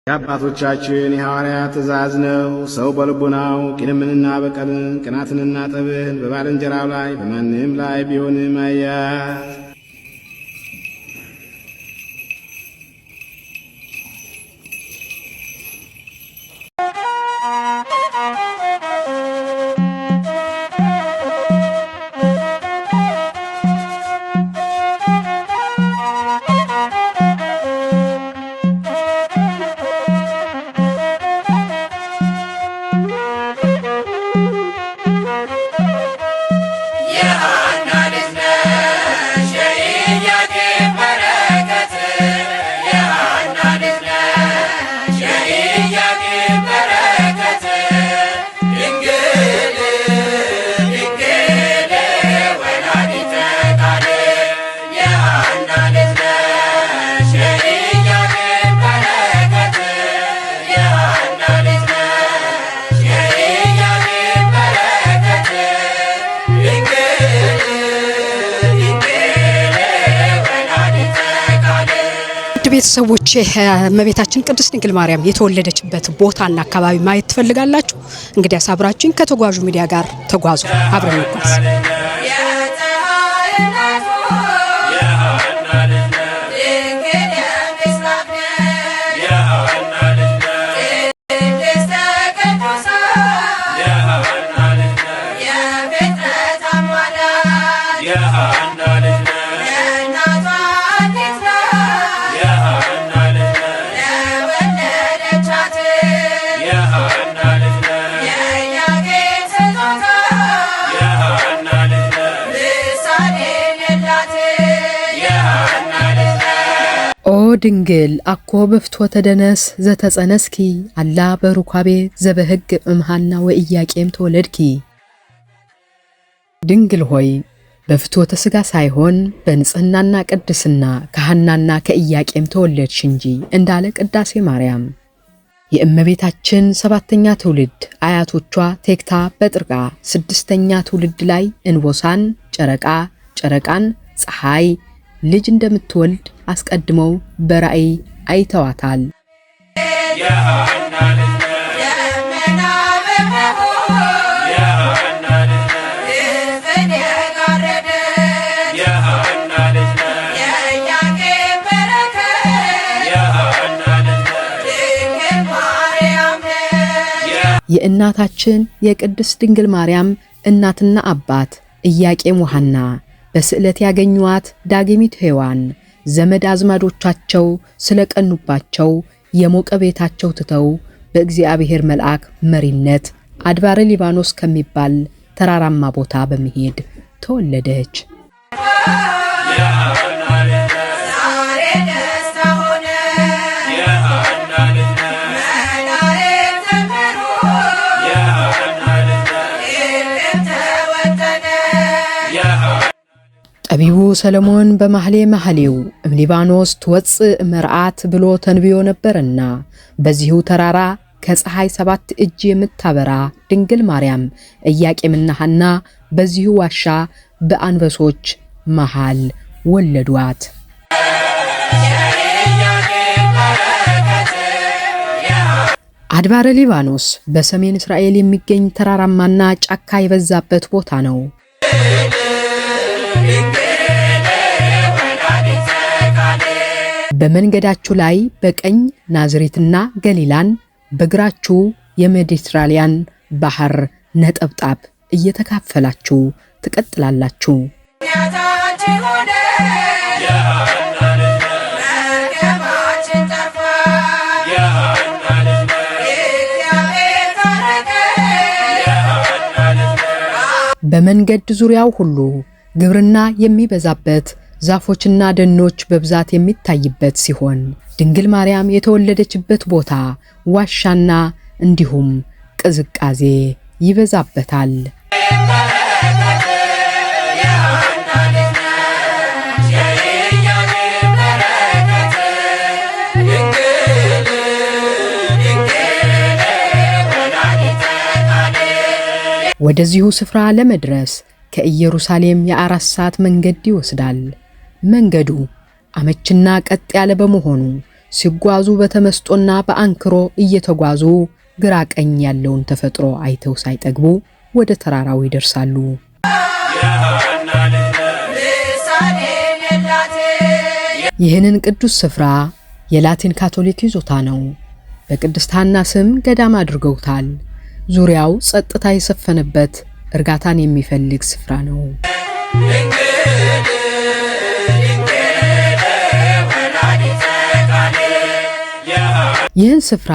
የአባቶቻችን የሐዋርያት ትእዛዝ ነው። ሰው በልቡናው ቂምንና በቀልን ቅናትንና ጠብን በባልንጀራው ላይ በማንም ላይ ቢሆንም አያዝ። ቤተሰቦች እመቤታችን ቅድስት ድንግል ማርያም የተወለደችበት ቦታና አካባቢ ማየት ትፈልጋላችሁ? እንግዲህ አብራችሁኝ ከተጓዡ ሚዲያ ጋር ተጓዙ። አብረን እንጓዝ። ድንግል አኮ በፍትወተ ደነስ ዘተጸነስኪ አላ በሩካቤ ዘበህግ እምሃና ወኢያቄም ተወለድኪ። ድንግል ሆይ በፍትወተ ሥጋ ሳይሆን በንጽህናና ቅድስና ከሐናና ከኢያቄም ተወለድሽ እንጂ እንዳለ ቅዳሴ ማርያም። የእመቤታችን 7ኛ ትውልድ አያቶቿ ቴክታ በጥርቃ 6ኛ ትውልድ ላይ እንቦሳን ጨረቃን ፀሐይ ልጅ እንደምትወልድ አስቀድመው በራእይ አይተዋታል። የእናታችን የቅድስት ድንግል ማርያም እናትና አባት ኢያቄም ወሐና በስዕለት ያገኙዋት ዳግሚት ሔዋን ዘመድ አዝማዶቻቸው ስለቀኑባቸው የሞቀ ቤታቸው ትተው በእግዚአብሔር መልአክ መሪነት አድባረ ሊባኖስ ከሚባል ተራራማ ቦታ በመሄድ ተወለደች። ጠቢቡ ሰለሞን በማህሌው ሊባኖስ ትወጽእ መርዓት ብሎ ተንብዮ ነበርና በዚሁ ተራራ ከፀሐይ 7 እጅ የምታበራ ድንግል ማርያም ኢያቄምና ሐና በዚሁ ዋሻ በአንበሶች መሃል ወለዷት። አድባረ ሊባኖስ በሰሜን እስራኤል የሚገኝ ተራራማና ጫካ የበዛበት ቦታ ነው። በመንገዳችሁ ላይ በቀኝ ናዝሬትና ገሊላን በግራችሁ የሜዲትራሊያን ባህር ነጠብጣብ እየተካፈላችሁ ትቀጥላላችሁ። በመንገድ ዙሪያው ሁሉ ግብርና የሚበዛበት ዛፎችና ደኖች በብዛት የሚታይበት ሲሆን ድንግል ማርያም የተወለደችበት ቦታ ዋሻና እንዲሁም ቅዝቃዜ ይበዛበታል። ወደዚሁ ስፍራ ለመድረስ ከኢየሩሳሌም የ4 ሰዓት መንገድ ይወስዳል። መንገዱ አመችና ቀጥ ያለ በመሆኑ ሲጓዙ በተመስጦና በአንክሮ እየተጓዙ ግራ ቀኝ ያለውን ተፈጥሮ አይተው ሳይጠግቡ ወደ ተራራው ይደርሳሉ። ይህንን ቅዱስ ስፍራ የላቲን ካቶሊክ ይዞታ ነው። በቅድስት ሐና ስም ገዳም አድርገውታል። ዙሪያው ጸጥታ የሰፈነበት እርጋታን የሚፈልግ ስፍራ ነው። ይህን ስፍራ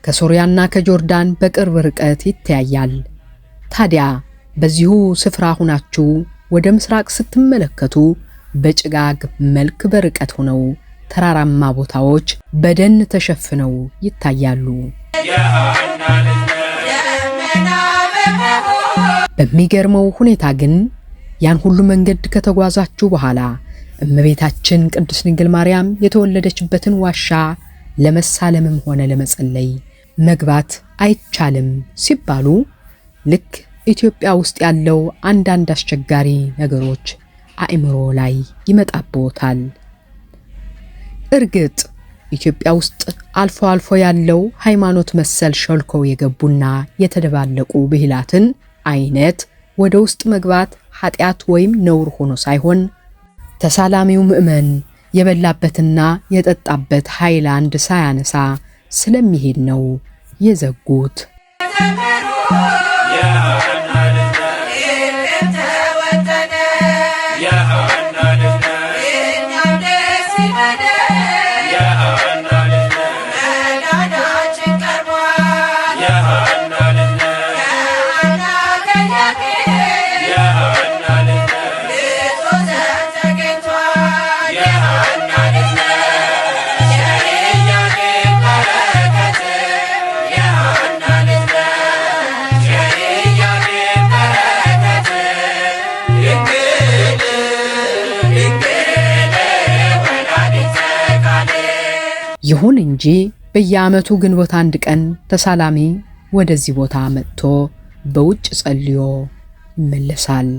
ከሶሪያና ከጆርዳን በቅርብ ርቀት ይተያያል። ታዲያ በዚሁ ስፍራ ሆናችሁ ወደ ምስራቅ ስትመለከቱ በጭጋግ መልክ በርቀት ሆነው ተራራማ ቦታዎች በደን ተሸፍነው ይታያሉ። በሚገርመው ሁኔታ ግን ያን ሁሉ መንገድ ከተጓዛችሁ በኋላ እመቤታችን ቅድስት ድንግል ማርያም የተወለደችበትን ዋሻ ለመሳለምም ሆነ ለመጸለይ መግባት አይቻልም ሲባሉ ልክ ኢትዮጵያ ውስጥ ያለው አንዳንድ አስቸጋሪ ነገሮች አእምሮ ላይ ይመጣብዎታል። እርግጥ ኢትዮጵያ ውስጥ አልፎ አልፎ ያለው ሃይማኖት መሰል ሾልከው የገቡና የተደባለቁ ብሂላትን አይነት ወደ ውስጥ መግባት ኃጢአት ወይም ነውር ሆኖ ሳይሆን ተሳላሚው ምእመን የበላበትና የጠጣበት ሃይላንድ ሳያነሳ ስለሚሄድ ነው የዘጉት። ይሁን እንጂ በየዓመቱ ግንቦት 1 ቀን ተሳላሚ ወደዚህ ቦታ መጥቶ በውጭ ጸልዮ ይመለሳል።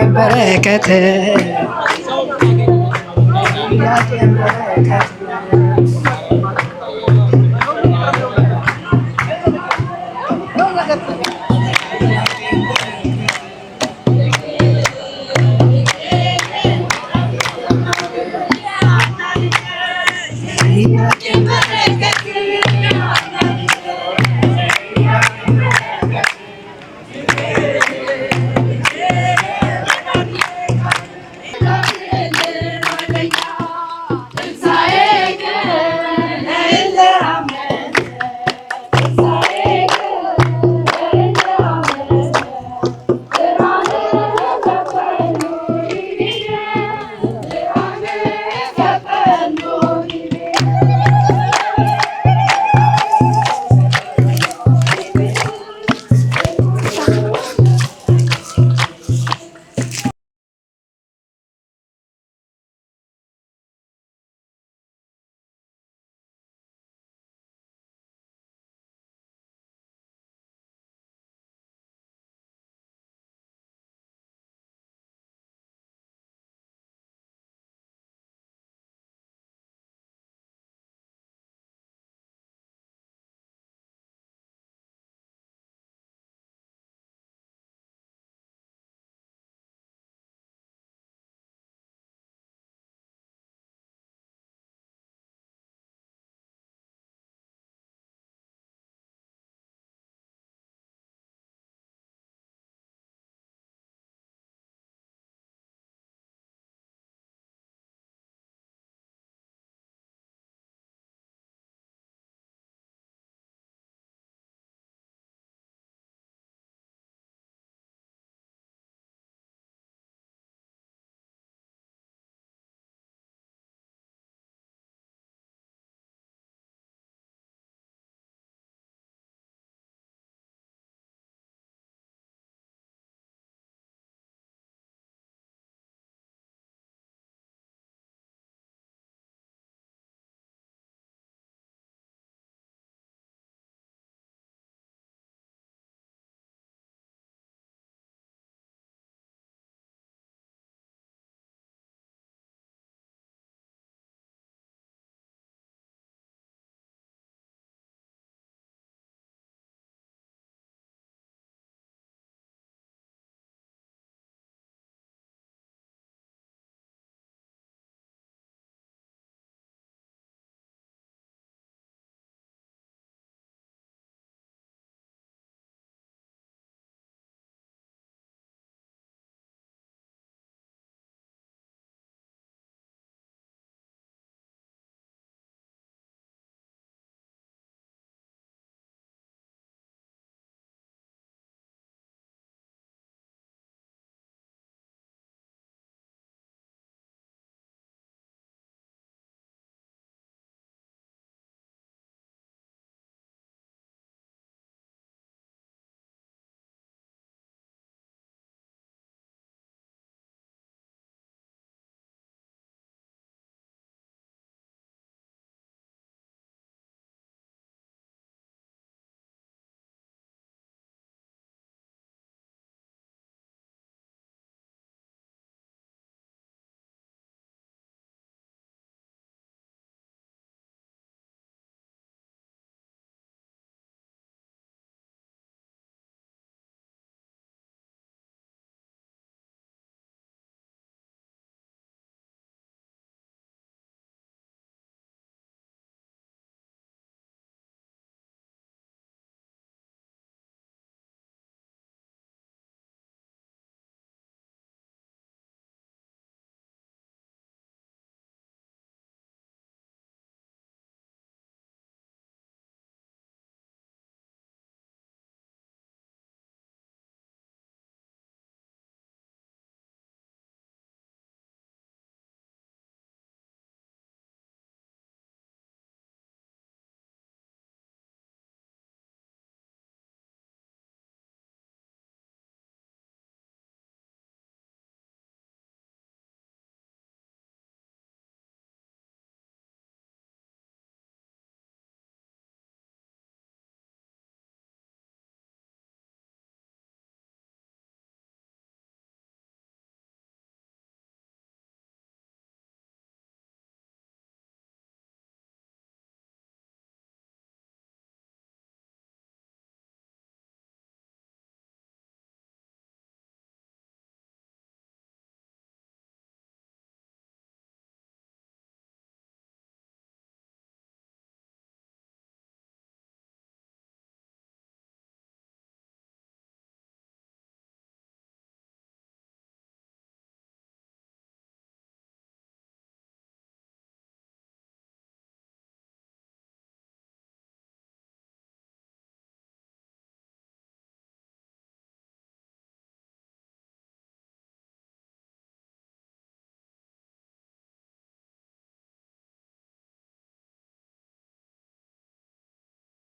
በረከት